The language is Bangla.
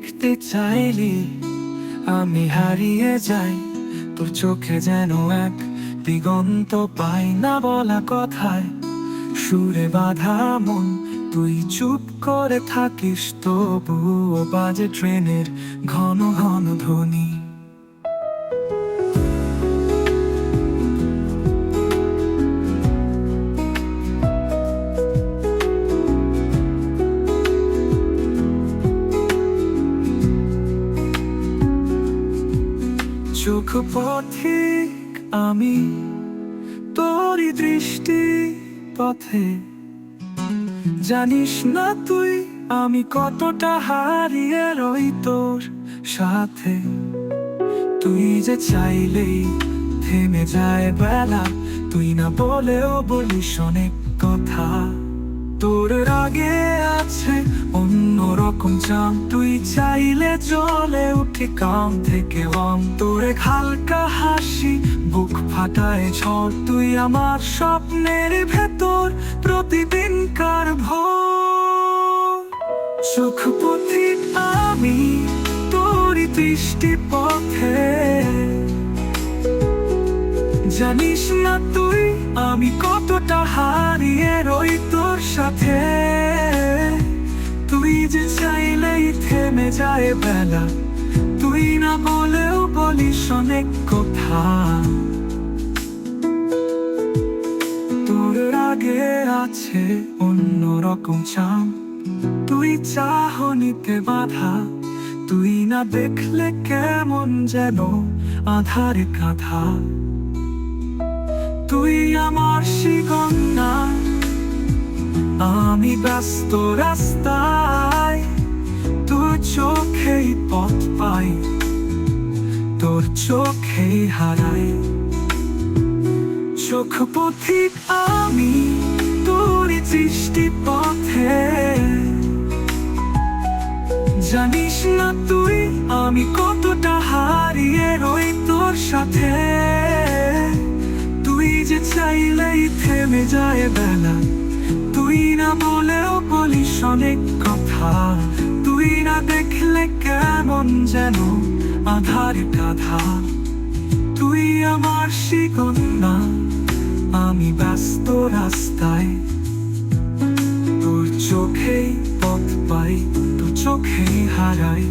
দেখতে চাইলি আমি হারিয়ে যাই তোর চোখে, যেন এক দিগন্ত পাই না বলা কথায়। সুরে বাঁধা মন, তুই চুপ করে থাকিস, তবুও বাজে ট্রেনের ঘন ঘন ধ্বনি। চোখ পথিক আমি, তোরই দৃষ্টি পথে। জানিস না তুই আমি কতটা হারিয়ে রই তোর সাথে। তুই যে চাইলেই থেমে যায় বেলা, তুই না বলেও বলিস অনেক কথা। তোর রাগে আছে অন্যরকম চাম, তুই চাইলে জ্বলে উঠে কাম থেকে অন্তরে হালকা হাসি, বুক ফাটায় ঝড়। তুই আমার স্বপ্নের ভেতর প্রতিদিনকার ভোর। চোখ পথিক আমি, তোরই দৃষ্টি পথে। জানিস না তুই আমি কতটা হারিয়ে রই তোর সাথে। তুই যে চাইলেই থেমে যায় বেলা, তুই না বলেও বলিস অনেক কথা। তোর রাগে আছে অন্যরকম চাম, তুই চাহনিতে বাঁধা। তুই না দেখলে কেমন যেন আধারে কাঁধা। তুই আমার শিকন না, আমি ব্যস্ত রাস্তায়। তোর চোখেই পথ পাই, তোর চোখেই হারাই। চোখ পথিক আমি, তোরই দৃষ্টি পথে। জানিস না তুই আমি কতটা হারিয়ে রই তোর সাথে। তুই যে চাইলেই থেমে যায় বেলা, তুই না বলেও বলিস অনেক কথা। তুই না দেখলে কেমন যেন আধারে কাঁধা। তুই আমার শিকন না, আমি ব্যস্ত রাস্তায়। তোর চোখেই পথ পাই, তোর চোখেই হারাই।